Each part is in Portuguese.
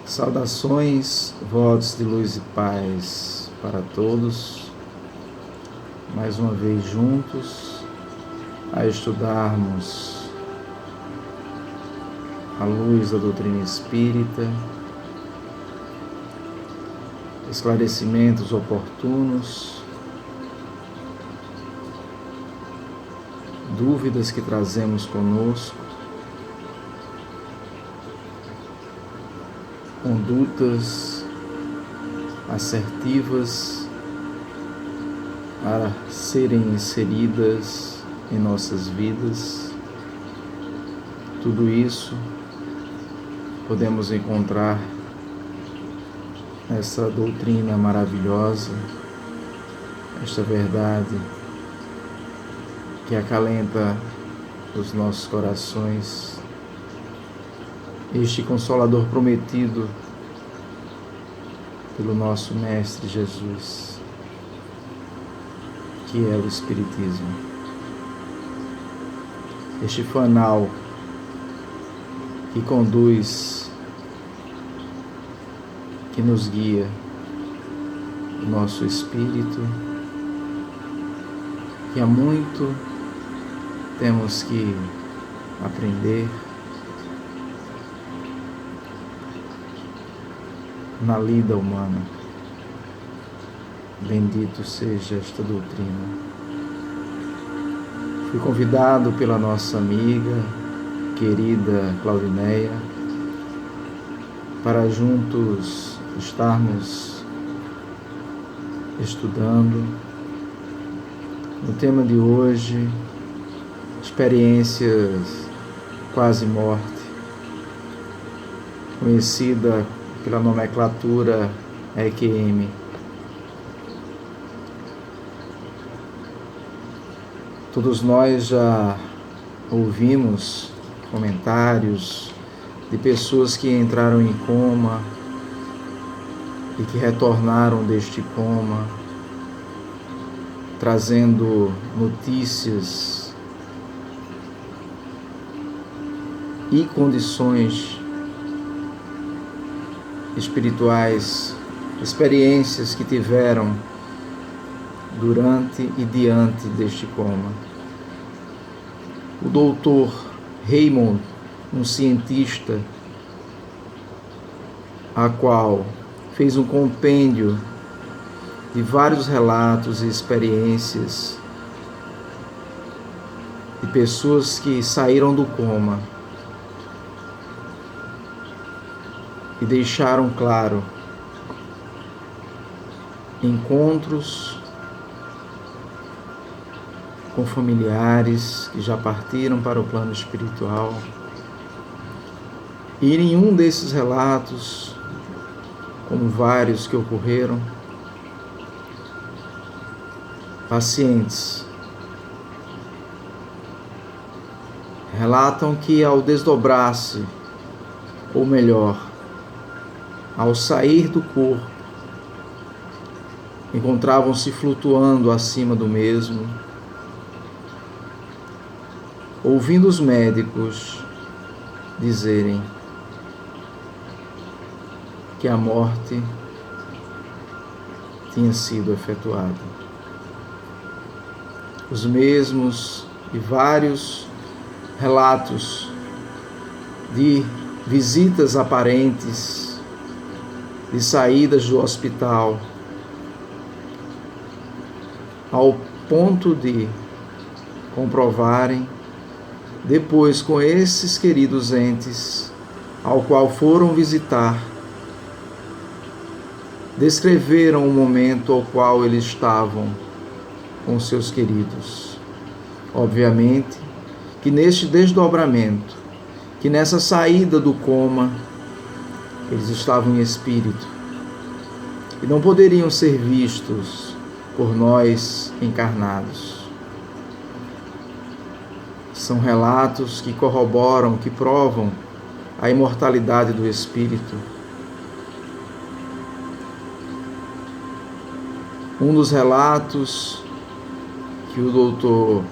Saudações, votos de luz e paz para todos, mais uma vez juntos a estudarmos a luz da doutrina espírita, esclarecimentos oportunos, dúvidas que trazemos conosco, condutas assertivas a serem inseridas em nossas vidas. Tudo isso podemos encontrar nessa doutrina maravilhosa, esta verdade que acalenta os nossos corações, este Consolador prometido pelo nosso Mestre Jesus, que é o Espiritismo. Este fanal que conduz, que nos guia o nosso espírito, que há muito temos que aprender na lida humana. Bendito seja esta doutrina. Fui convidado pela nossa amiga, querida Claudineia, para juntos estarmos estudando no tema de hoje, experiências quase morte, conhecida pela nomenclatura EQM. Todos nós já ouvimos comentários de pessoas que entraram em coma e que retornaram deste coma, trazendo notícias e condições espirituais, experiências que tiveram durante e diante deste coma. O doutor Raymond, um cientista, a qual fez um compêndio de vários relatos e experiências de pessoas que saíram do coma e deixaram claro encontros com familiares que já partiram para o plano espiritual. E em nenhum desses relatos, como vários que ocorreram, pacientes relatam que ao desdobrar-se, ou melhor, ao sair do corpo, encontravam-se flutuando acima do mesmo, ouvindo os médicos dizerem que a morte tinha sido efetuada. Os mesmos e vários relatos de visitas aparentes, de saídas do hospital, ao ponto de comprovarem, depois com esses queridos entes, ao qual foram visitar, descreveram o momento ao qual eles estavam com seus queridos. Obviamente que neste desdobramento, que nessa saída do coma, eles estavam em espírito e não poderiam ser vistos por nós encarnados. São relatos que corroboram, que provam a imortalidade do espírito. Um dos relatos que o doutor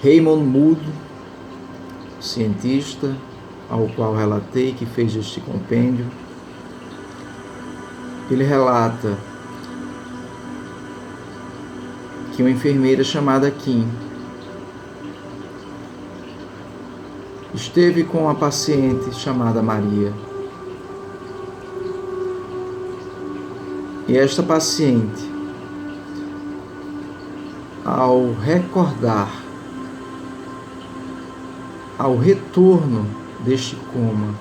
Raymond Moody, cientista, ao qual relatei, que fez este compêndio, ele relata que uma enfermeira chamada Kim esteve com uma paciente chamada Maria. E esta paciente, ao recordar, ao retorno deste coma,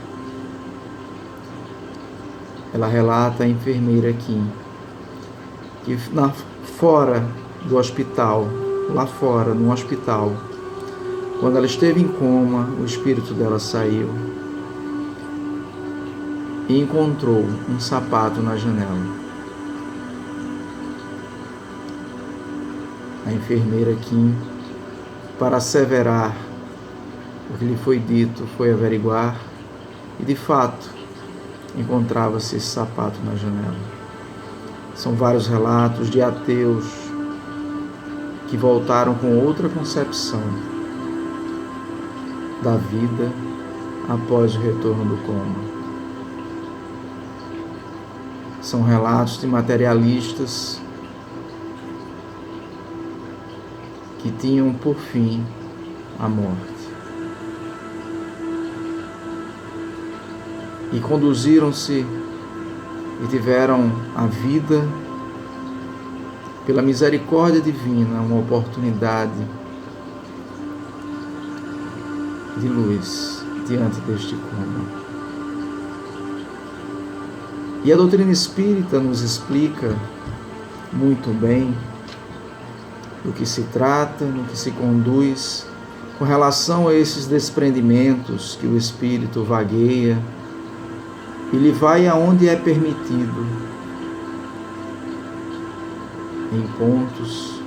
ela relata à enfermeira Kim que fora do hospital, lá fora, no hospital, quando ela esteve em coma, o espírito dela saiu e encontrou um sapato na janela. A enfermeira Kim, para asseverar o que lhe foi dito, foi averiguar e, de fato, encontrava-se esse sapato na janela. São vários relatos de ateus que voltaram com outra concepção da vida após o retorno do coma. São relatos de materialistas que tinham por fim a morte. E conduziram-se e tiveram a vida, pela misericórdia divina, uma oportunidade de luz diante deste coma. E a doutrina espírita nos explica muito bem do que se trata, no que se conduz com relação a esses desprendimentos que o espírito vagueia. Ele vai aonde é permitido, em pontos.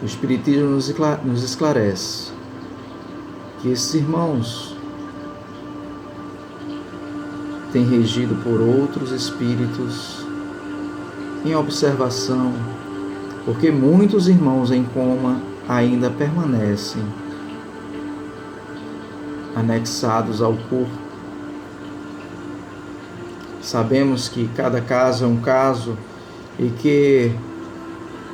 O Espiritismo nos esclarece que esses irmãos têm regido por outros espíritos em observação, porque muitos irmãos em coma ainda permanecem anexados ao corpo. Sabemos que cada caso é um caso e que,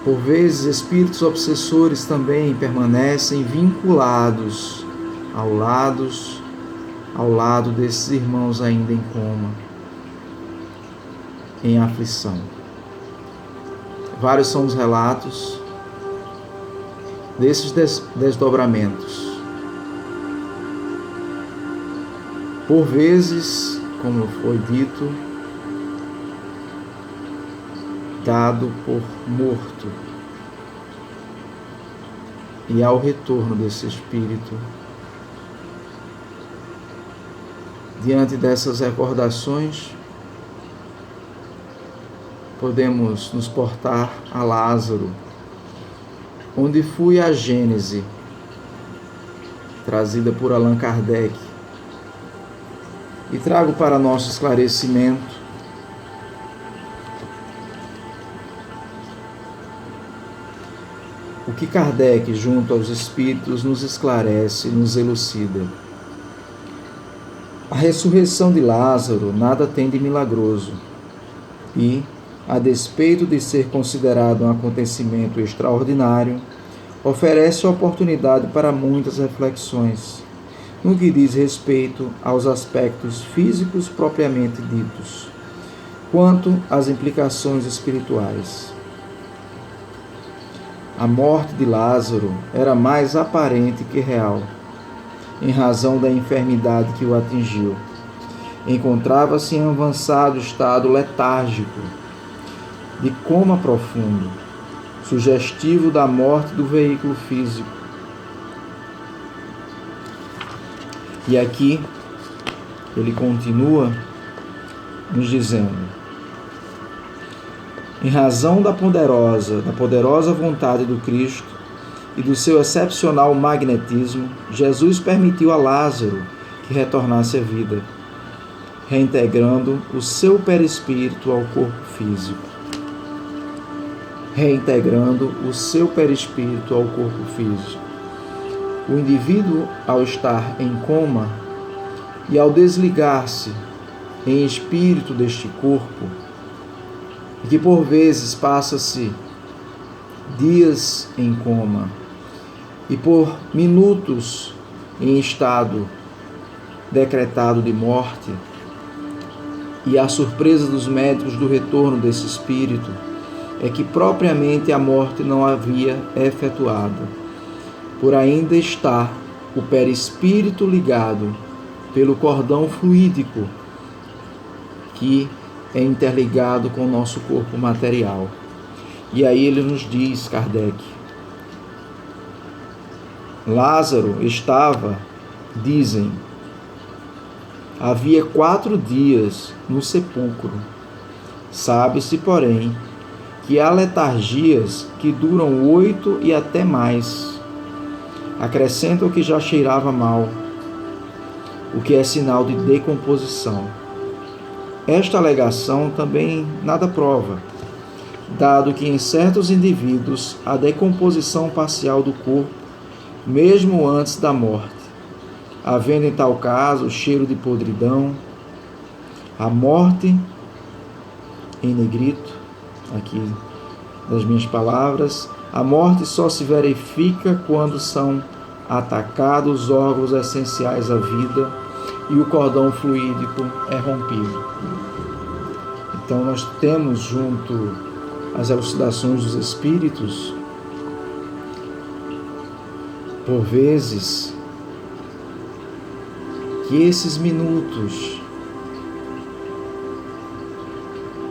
por vezes, espíritos obsessores também permanecem vinculados ao lado desses irmãos ainda em coma, em aflição. Vários são os relatos desses desdobramentos. Por vezes, como foi dito, dado por morto. E ao retorno desse espírito, diante dessas recordações, podemos nos portar a Lázaro, onde foi a Gênese, trazida por Allan Kardec, e trago para nosso esclarecimento o que Kardec, junto aos Espíritos, nos esclarece, nos elucida. A ressurreição de Lázaro nada tem de milagroso e, a despeito de ser considerado um acontecimento extraordinário, oferece oportunidade para muitas reflexões, no que diz respeito aos aspectos físicos propriamente ditos, quanto às implicações espirituais. A morte de Lázaro era mais aparente que real, em razão da enfermidade que o atingiu. Encontrava-se em avançado estado letárgico, de coma profundo, sugestivo da morte do veículo físico. E aqui ele continua nos dizendo: em razão da poderosa vontade do Cristo e do seu excepcional magnetismo, Jesus permitiu a Lázaro que retornasse à vida, reintegrando o seu perispírito ao corpo físico. O indivíduo, ao estar em coma e ao desligar-se em espírito deste corpo, e que por vezes passa-se dias em coma e por minutos em estado decretado de morte, e a surpresa dos médicos do retorno desse espírito é que propriamente a morte não havia efetuado, por ainda estar o perispírito ligado pelo cordão fluídico que é interligado com o nosso corpo material. E aí ele nos diz, Kardec, Lázaro estava, dizem, havia 4 dias no sepulcro. Sabe-se, porém, que há letargias que duram 8 e até mais. Acrescentam que já cheirava mal, o que é sinal de decomposição. Esta alegação também nada prova, dado que em certos indivíduos a decomposição parcial do corpo, mesmo antes da morte, havendo em tal caso cheiro de podridão, a morte, em negrito, aqui das minhas palavras, a morte só se verifica quando são atacados os órgãos essenciais à vida e o cordão fluídico é rompido. Então nós temos junto às elucidações dos espíritos, por vezes, que esses minutos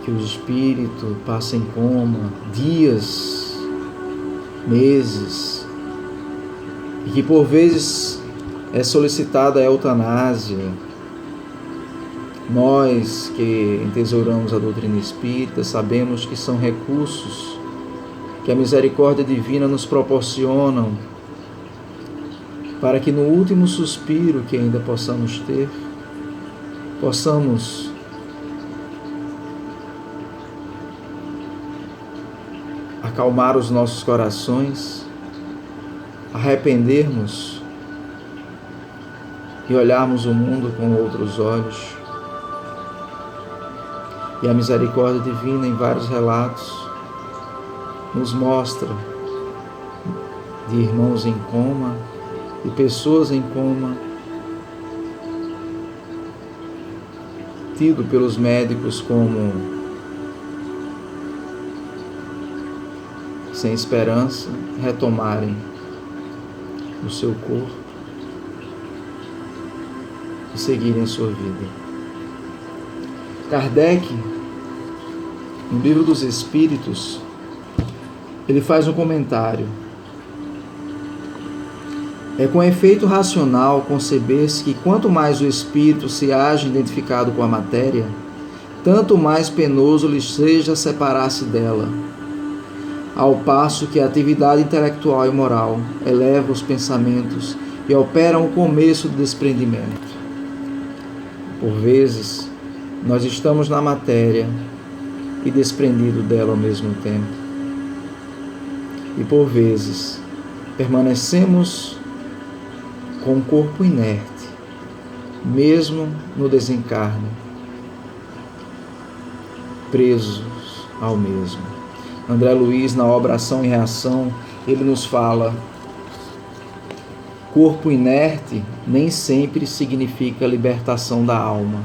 que o espírito passa em coma, dias, meses, e que por vezes é solicitada a eutanásia. Nós que entesouramos a doutrina espírita sabemos que são recursos que a misericórdia divina nos proporcionam para que no último suspiro que ainda possamos ter, possamos acalmar os nossos corações, arrependermos e olharmos o mundo com outros olhos. E a misericórdia divina, em vários relatos, nos mostra de irmãos em coma, de pessoas em coma, tido pelos médicos como sem esperança, retomarem o seu corpo e seguirem sua vida. Kardec, no Livro dos Espíritos, ele faz um comentário. É com efeito racional conceber-se que quanto mais o espírito se haja identificado com a matéria, tanto mais penoso lhe seja separar-se dela, ao passo que a atividade intelectual e moral eleva os pensamentos e opera um começo de desprendimento. Por vezes, nós estamos na matéria e desprendido dela ao mesmo tempo. E por vezes, permanecemos com o corpo inerte, mesmo no desencarne, presos ao mesmo. André Luiz, na obra Ação e Reação, ele nos fala: corpo inerte nem sempre significa libertação da alma.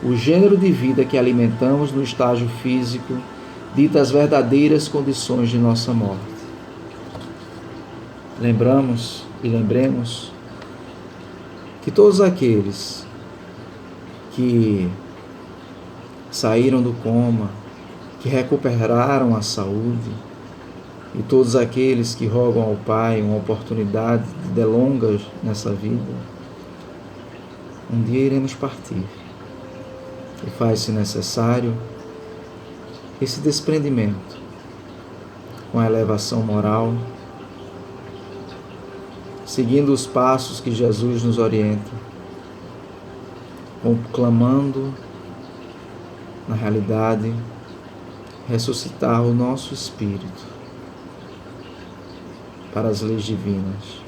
O gênero de vida que alimentamos no estágio físico dita as verdadeiras condições de nossa morte. Lembramos e lembremos que todos aqueles que saíram do coma, que recuperaram a saúde, e todos aqueles que rogam ao Pai uma oportunidade de delongas nessa vida, um dia iremos partir. E faz-se necessário esse desprendimento com a elevação moral, seguindo os passos que Jesus nos orienta, conclamando, na realidade, ressuscitar o nosso espírito para as leis divinas.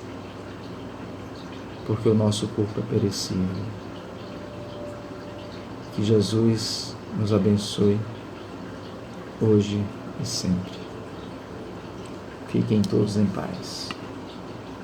porque o nosso corpo é perecível. Que Jesus nos abençoe hoje e sempre. Fiquem todos em paz.